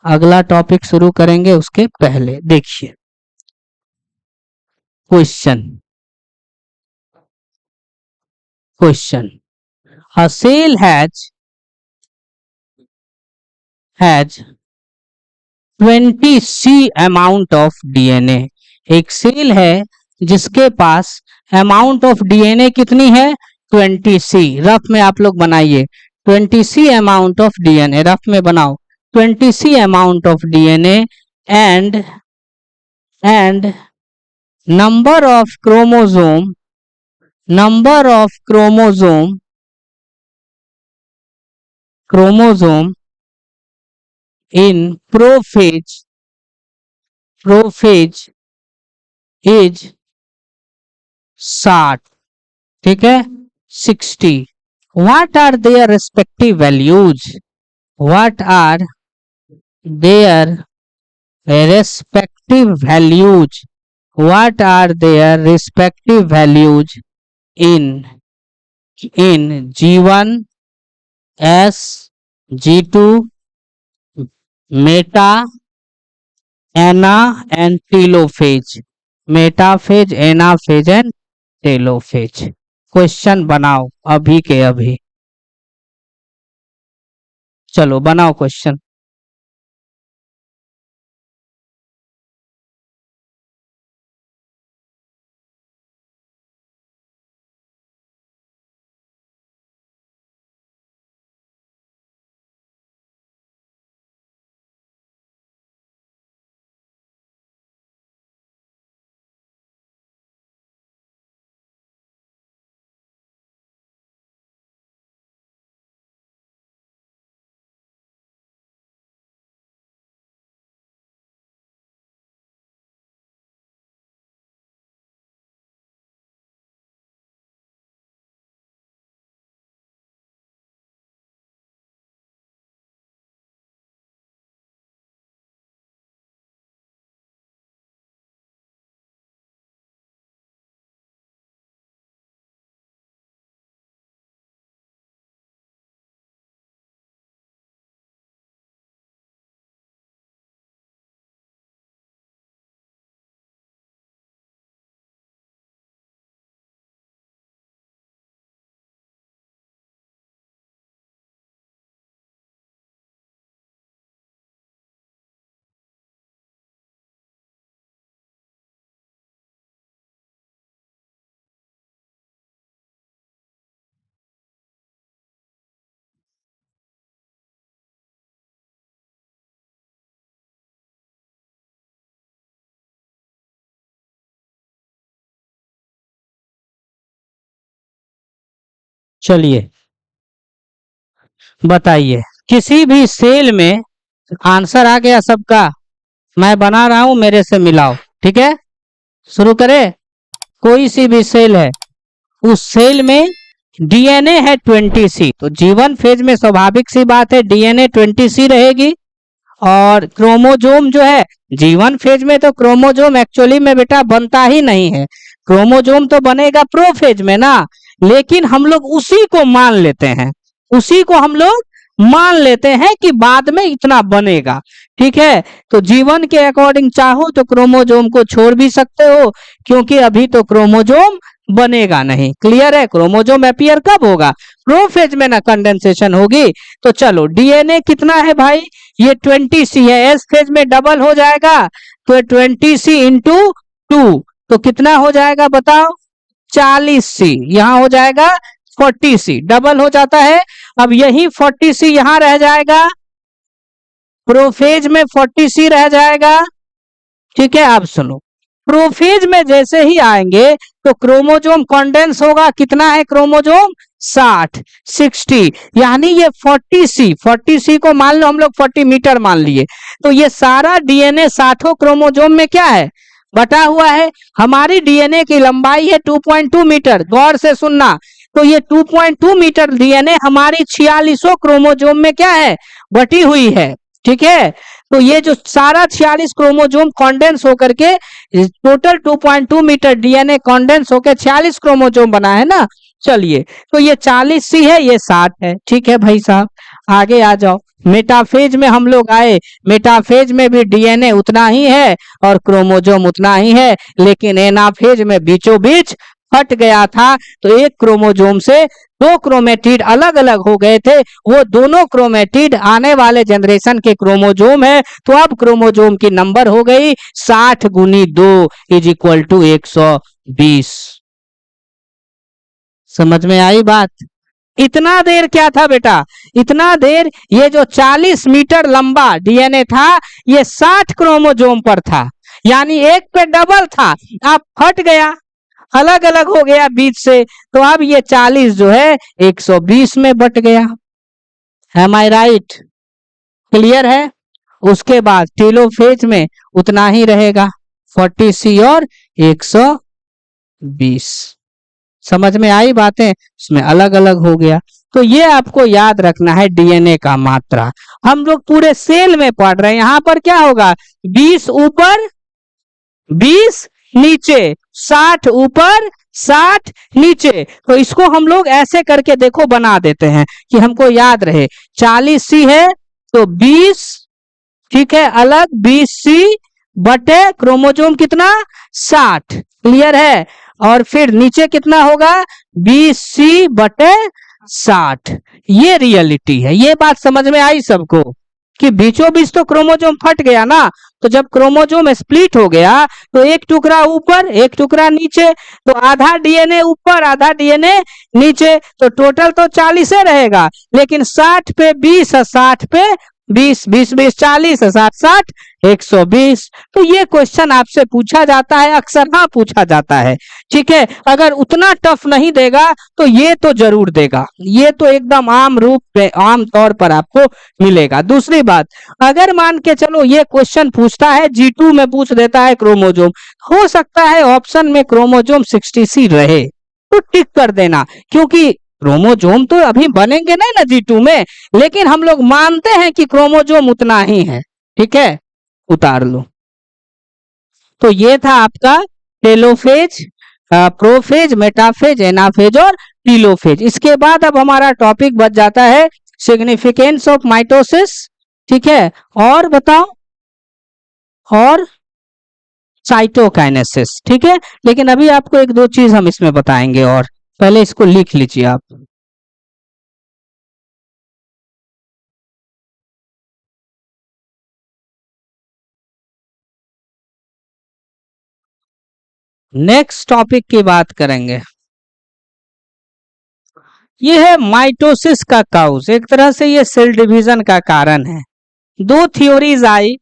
अगला टॉपिक शुरू करेंगे उसके पहले देखिए question, question, a cell has 20 C amount of DNA, एक सेल है जिसके पास अमाउंट ऑफ डीएनए कितनी है, 20 सी, रफ में आप लोग बनाइए, 20 C amount of DNA, rough में बनाओ, 20 C amount of DNA and number of chromosome in prophase is 60, ठीक है, 60. What are their respective values? What are their respective values? What are their respective values in G1, S, G2, meta, ana and telophase. Metaphase, anaphase and telophase. Question बनाओ अभी के अभी. चलो बनाओ question. चलिए बताइए, किसी भी सेल में आंसर आ गया सबका. मैं बना रहा हूं, मेरे से मिलाओ. ठीक है, शुरू करें. कोई सी भी सेल है, उस सेल में डीएनए है 20C. तो जीवन फेज में स्वाभाविक सी बात है डीएनए 20C रहेगी. और क्रोमोजोम जो है जीवन फेज में, तो क्रोमोजोम एक्चुअली में बेटा बनता ही नहीं है. क्रोमोजोम तो बनेगा प्रोफेज में ना. लेकिन हम लोग उसी को मान लेते हैं, उसी को हम लोग मान लेते हैं कि बाद में इतना बनेगा. ठीक है, तो जीवन के अकॉर्डिंग चाहो तो क्रोमोजोम को छोड़ भी सकते हो, क्योंकि अभी तो क्रोमोजोम बनेगा नहीं. क्लियर है. क्रोमोजोम अपीयर कब होगा? प्रोफेज में ना कंडेंसेशन होगी. तो चलो डीएनए कितना है भाई? ये 20C है. एस फेज में डबल हो जाएगा, तो 20C इंटू 2, तो कितना हो जाएगा बताओ? 40C. यहाँ हो जाएगा 40C, डबल हो जाता है. अब यही 40C यहां रह जाएगा, प्रोफेज में 40C रह जाएगा. ठीक है, अब सुनो, प्रोफेज में जैसे ही आएंगे तो क्रोमोजोम कंडेंस होगा. कितना है क्रोमोजोम? 60. यानी ये 40C को मान लो हम लोग 40 मीटर मान लिए, तो ये सारा डीएनए 60 क्रोमोजोम में क्या है? बटा हुआ है. हमारी डीएनए की लंबाई है 2.2 मीटर. गौर से सुनना, तो ये 2.2 मीटर डीएनए हमारी 46 क्रोमोजोम में क्या है? बटी हुई है. ठीक है, तो ये जो सारा 46 क्रोमोजोम कॉन्डेंस होकर के टोटल 2.2 मीटर डीएनए कॉन्डेंस होकर 46 क्रोमोजोम बना है ना. चलिए, तो ये 40C है, ये 60 है. ठीक है भाई साहब, आगे आ जाओ. मेटाफेज में हम लोग आए. मेटाफेज में भी डीएनए उतना ही है और क्रोमोजोम उतना ही है, लेकिन एनाफेज में बीचों बीच फट गया था. तो एक क्रोमोजोम से दो क्रोमेटिड अलग अलग हो गए थे. वो दोनों क्रोमेटिड आने वाले जनरेशन के क्रोमोजोम है. तो अब क्रोमोजोम की नंबर हो गई 60 गुनी 2 इज इक्वल टू 120. समझ में आई बात? इतना देर क्या था बेटा, इतना देर ये जो 40 मीटर लंबा डीएनए था ये 60 क्रोमोजोम पर था, यानी एक पे डबल था, अब फट गया, अलग अलग हो गया बीच से, तो अब ये 40 जो है 120 में बट गया। एम आई राइट? क्लियर है? उसके बाद टेलोफेज में उतना ही रहेगा 40C और 120। समझ में आई बातें? इसमें अलग अलग हो गया। तो ये आपको याद रखना है डीएनए का मात्रा। हम लोग पूरे सेल में पढ़ रहे हैं, यहां पर क्या होगा, 20 ऊपर 20 नीचे, 60 ऊपर 60 नीचे। तो इसको हम लोग ऐसे करके देखो बना देते हैं कि हमको याद रहे। 40C है तो 20, ठीक है, अलग 20C बटे क्रोमोजोम कितना 60, क्लियर है? और फिर नीचे कितना होगा 20C बटे 60। ये रियलिटी है। ये बात समझ में आई सबको कि बीचों बीच तो क्रोमोजोम फट गया ना, तो जब क्रोमोजोम स्प्लिट हो गया तो एक टुकड़ा ऊपर एक टुकड़ा नीचे, तो आधा डीएनए ऊपर आधा डीएनए नीचे, तो टोटल तो 40 रहेगा, लेकिन 60 पे 20 है, 60 पे 20, 20 20 40 है, 60 60 120। तो ये क्वेश्चन आपसे पूछा जाता है अक्सर, हाँ पूछा जाता है, ठीक है। अगर उतना टफ नहीं देगा तो ये तो जरूर देगा, ये तो एकदम आम रूप पे आम तौर पर आपको मिलेगा। दूसरी बात, अगर मान के चलो ये क्वेश्चन पूछता है G2 में पूछ देता है क्रोमोजोम, हो सकता है ऑप्शन में क्रोमोजोम 60C रहे, तो टिक कर देना, क्योंकि क्रोमोजोम तो अभी बनेंगे नहीं ना G2 में, लेकिन हम लोग मानते हैं कि क्रोमोजोम उतना ही है, ठीक है, उतार लो। तो ये था आपका टेलोफेज, प्रोफेज, मेटाफेज, एनाफेज और टीलोफेज। इसके बाद अब हमारा टॉपिक बच जाता है सिग्निफिकेंस ऑफ माइटोसिस, ठीक है, और बताओ, और साइटोकाइनेसिस, ठीक है। लेकिन अभी आपको एक दो चीज हम इसमें बताएंगे, और पहले इसको लिख लीजिए आप। नेक्स्ट टॉपिक की बात करेंगे, ये है माइटोसिस का काउज। एक तरह से ये सेल डिवीजन का कारण है। दो थ्योरीज आई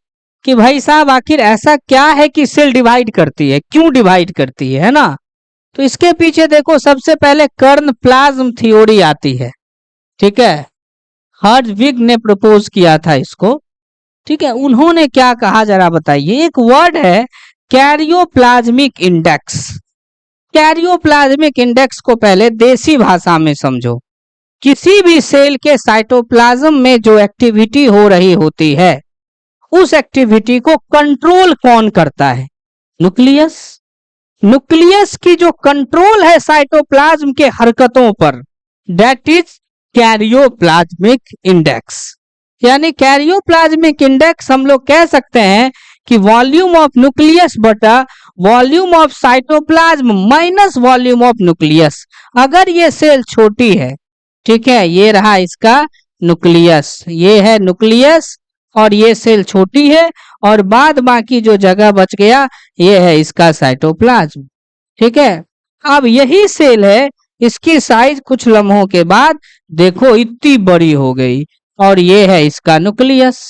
कि भाई साहब आखिर ऐसा क्या है कि सेल डिवाइड करती है, क्यों डिवाइड करती है ना। तो इसके पीछे देखो, सबसे पहले कर्ण प्लाज्म थ्योरी आती है, ठीक है, हर्टविग ने प्रपोज किया था इसको, ठीक है। उन्होंने क्या कहा जरा बताइए। एक वर्ड है कैरियोप्लाज्मिक इंडेक्स। कैरियोप्लाज्मिक इंडेक्स को पहले देसी भाषा में समझो। किसी भी सेल के साइटोप्लाज्म में जो एक्टिविटी हो रही होती है, उस एक्टिविटी को कंट्रोल कौन करता है? न्यूक्लियस। न्यूक्लियस की जो कंट्रोल है साइटोप्लाज्म के हरकतों पर, दैट इज कैरियोप्लाज्मिक इंडेक्स। यानी कैरियोप्लाज्मिक इंडेक्स हम लोग कह सकते हैं कि वॉल्यूम ऑफ न्यूक्लियस बटा volume of cytoplasm minus volume of nucleus. अगर ये सेल छोटी है, ठीक है, ये रहा इसका न्यूक्लियस, ये है न्यूक्लियस, और ये सेल छोटी है, और बाद बाकी जो जगह बच गया ये है इसका साइटोप्लाज्म, ठीक है। अब यही सेल है, इसकी साइज कुछ लम्हों के बाद देखो इतनी बड़ी हो गई, और ये है इसका न्यूक्लियस,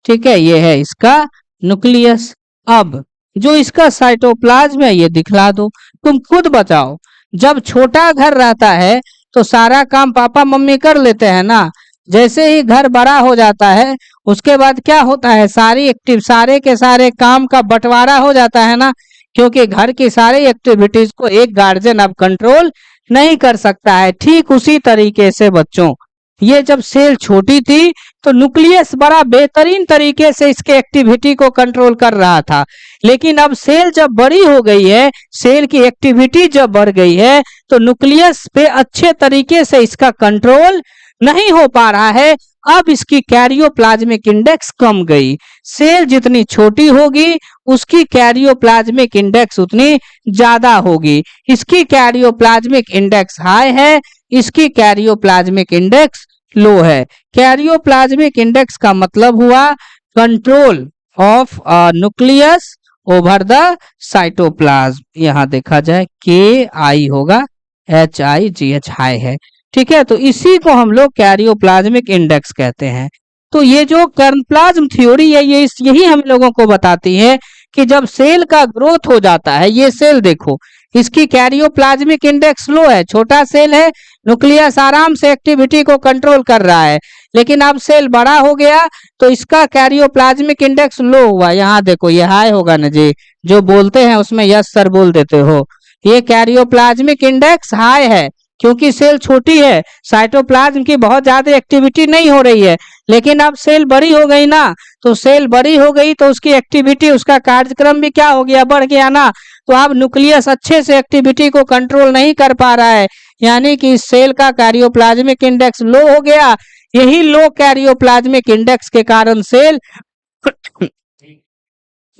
ठीक है, ये है इसका न्यूक्लियस। अब जो इसका साइटोप्लाज्म है ये दिखला दो, तुम खुद बताओ। जब छोटा घर रहता है तो सारा काम पापा मम्मी कर लेते हैं ना, जैसे ही घर बड़ा हो जाता है उसके बाद क्या होता है, सारे के सारे काम का बंटवारा हो जाता है ना, क्योंकि घर की सारी एक्टिविटीज को एक गार्जियन अब कंट्रोल नहीं कर सकता है। ठीक उसी तरीके से बच्चों, ये जब सेल छोटी थी तो न्यूक्लियस बड़ा बेहतरीन तरीके से इसके एक्टिविटी को कंट्रोल कर रहा था, लेकिन अब सेल जब बड़ी हो गई है, सेल की एक्टिविटी जब बढ़ गई है, तो न्यूक्लियस पे अच्छे तरीके से इसका कंट्रोल नहीं हो पा रहा है। अब इसकी कैरियोप्लाज्मिक इंडेक्स कम गई। सेल जितनी छोटी होगी उसकी कैरियोप्लाज्मिक इंडेक्स उतनी ज्यादा होगी। इसकी कैरियोप्लाज्मिक इंडेक्स हाई है, इसकी कैरियोप्लाज्मिक इंडेक्स लो है। कैरियोप्लाज्मिक इंडेक्स का मतलब हुआ control of nucleus over the cytoplasm. यहां देखा जाए KI होगा, HIGH हाई है, ठीक है, तो इसी को हम लोग कैरियोप्लाज्मिक इंडेक्स कहते हैं। तो ये जो कर्नप्लाज्म थ्योरी है ये यही हम लोगों को बताती है कि जब सेल का ग्रोथ हो जाता है, ये सेल देखो इसकी कैरियोप्लाज्मिक इंडेक्स लो है, छोटा सेल है, न्यूक्लियस आराम से एक्टिविटी को कंट्रोल कर रहा है, लेकिन अब सेल बड़ा हो गया तो इसका कैरियोप्लाज्मिक इंडेक्स लो हुआ। यहाँ देखो ये हाई होगा ना जी, जो बोलते हैं उसमें यस सर बोल देते हो। ये कैरियोप्लाज्मिक इंडेक्स हाई है क्योंकि सेल छोटी है, साइटोप्लाज्म की बहुत ज्यादा एक्टिविटी नहीं हो रही है। लेकिन अब सेल बड़ी हो गई ना, तो सेल बड़ी हो गई तो उसकी एक्टिविटी, उसका कार्यक्रम भी क्या हो गया, बढ़ गया ना। तो अब न्यूक्लियस अच्छे से एक्टिविटी को कंट्रोल नहीं कर पा रहा है, यानी कि सेल का कैरियोप्लाज्मिक इंडेक्स लो हो गया। यही लो कैरियोप्लाज्मिक इंडेक्स के कारण सेल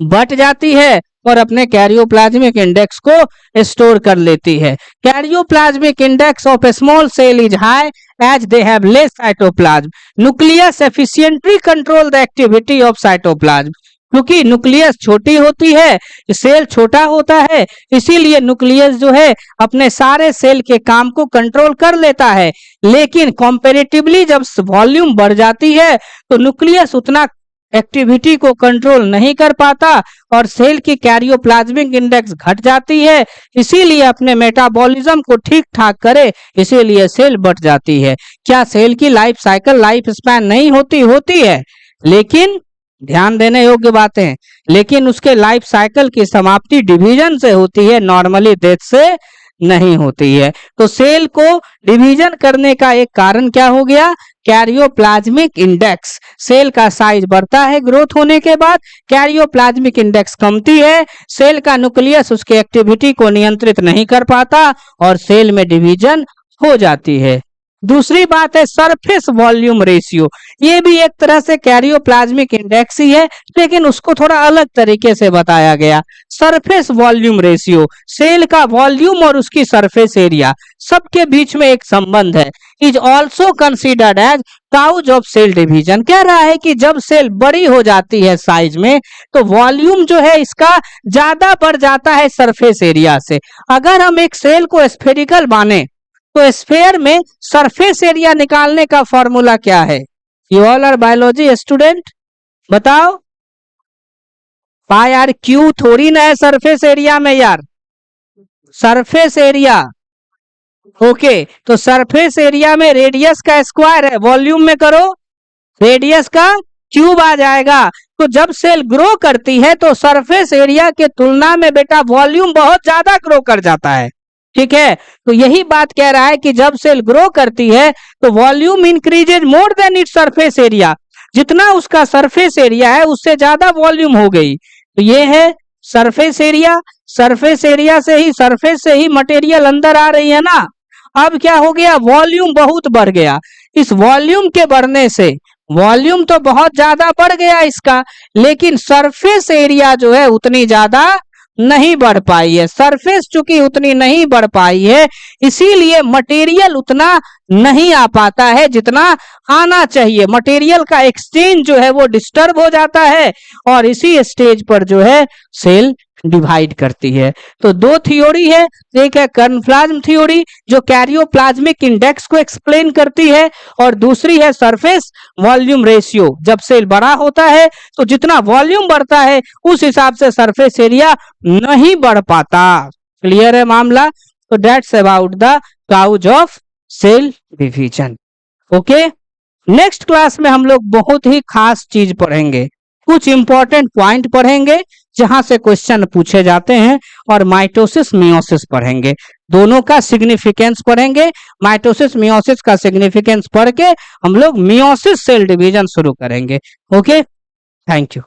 बट जाती है और अपने कैरियोप्लाज्मिक इंडेक्स को स्टोर कर लेती है। Karyoplasmic index of a small cell is high as they have less cytoplasm. Nucleus efficiently control the activity of cytoplasm. क्योंकि न्यूक्लियस छोटी होती है, सेल छोटा होता है, इसीलिए न्यूक्लियस जो है अपने सारे सेल के काम को कंट्रोल कर लेता है। लेकिन कंपैरेटिवली जब वॉल्यूम बढ़ जाती है तो न्यूक्लियस उतना एक्टिविटी को कंट्रोल नहीं कर पाता और सेल की कैरियोप्लाज्मिक इंडेक्स घट जाती है। इसीलिए अपने मेटाबॉलिज्म को ठीक ठाक करे, इसीलिए सेल बढ़ जाती है। क्या सेल की लाइफ साइकिल, लाइफ स्पैन नहीं होती? होती है, लेकिन ध्यान देने योग्य बातें, लेकिन उसके लाइफ साइकिल की समाप्ति डिवीजन से होती है, नॉर्मली डेथ से नहीं होती है। तो सेल को डिवीजन करने का एक कारण क्या हो गया? Karyoplasmic index. सेल का साइज बढ़ता है ग्रोथ होने के बाद, कैरियोप्लाज्मिक इंडेक्स कमती है, सेल का न्यूक्लियस उसकी एक्टिविटी को नियंत्रित नहीं कर पाता और सेल में डिवीजन हो जाती है। दूसरी बात है सरफेस वॉल्यूम रेशियो। ये भी एक तरह से कैरियोप्लाज्मिक इंडेक्स ही है, लेकिन उसको थोड़ा अलग तरीके से बताया गया। सरफेस वॉल्यूम रेशियो, सेल का वॉल्यूम और उसकी सरफेस एरिया सबके बीच में एक संबंध है। Is also considered as cause of cell division. कह रहा है कि जब सेल बड़ी हो जाती है साइज में तो वॉल्यूम जो है इसका ज्यादा बढ़ जाता है सरफेस एरिया से। अगर हम एक सेल को स्फेरिकल माने तो स्फेयर में सरफेस एरिया निकालने का फॉर्मूला क्या है? You all are biology student, बताओ। यार क्यू थोड़ी ना है सरफेस एरिया में यार, सरफेस एरिया। ओके, तो सरफेस एरिया में रेडियस का स्क्वायर है, वॉल्यूम में करो रेडियस का क्यूब आ जाएगा। तो जब सेल ग्रो करती है तो सरफेस एरिया के तुलना में बेटा वॉल्यूम बहुत ज्यादा ग्रो कर जाता है, ठीक है। तो यही बात कह रहा है कि जब सेल ग्रो करती है तो volume increases more than its surface area. जितना उसका सरफेस एरिया है उससे ज्यादा वॉल्यूम हो गई। तो ये है सरफेस एरिया। सरफेस एरिया से ही, सरफेस से ही मटेरियल अंदर आ रही है ना। अब क्या हो गया? वॉल्यूम बहुत बढ़ गया। इस वॉल्यूम के बढ़ने से, वॉल्यूम तो बहुत ज्यादा बढ़ गया इसका, लेकिन सरफेस एरिया जो है उतनी ज्यादा नहीं बढ़ पाई है। सरफेस चूंकि उतनी नहीं बढ़ पाई है, इसीलिए मटेरियल उतना नहीं आ पाता है जितना आना चाहिए। मटेरियल का एक्सचेंज जो है वो डिस्टर्ब हो जाता है और इसी स्टेज पर जो है सेल डिवाइड करती है। तो दो थ्योरी है, एक है कर्नप्लाज्म थ्योरी जो कैरियोप्लाज्मिक इंडेक्स को एक्सप्लेन करती है, और दूसरी है सरफेस वॉल्यूम रेशियो। जब सेल बड़ा होता है तो जितना वॉल्यूम बढ़ता है उस हिसाब से सरफेस एरिया नहीं बढ़ पाता। क्लियर है मामला? तो that's about the cause of cell division. Okay, next class में हम लोग बहुत ही खास चीज पढ़ेंगे, कुछ इंपॉर्टेंट पॉइंट पढ़ेंगे जहां से क्वेश्चन पूछे जाते हैं, और माइटोसिस मियोसिस पढ़ेंगे। दोनों का सिग्निफिकेंस पढ़ेंगे। माइटोसिस मियोसिस का सिग्निफिकेंस पढ़ के हम लोग मियोसिस सेल डिवीजन शुरू करेंगे। Okay, thank you.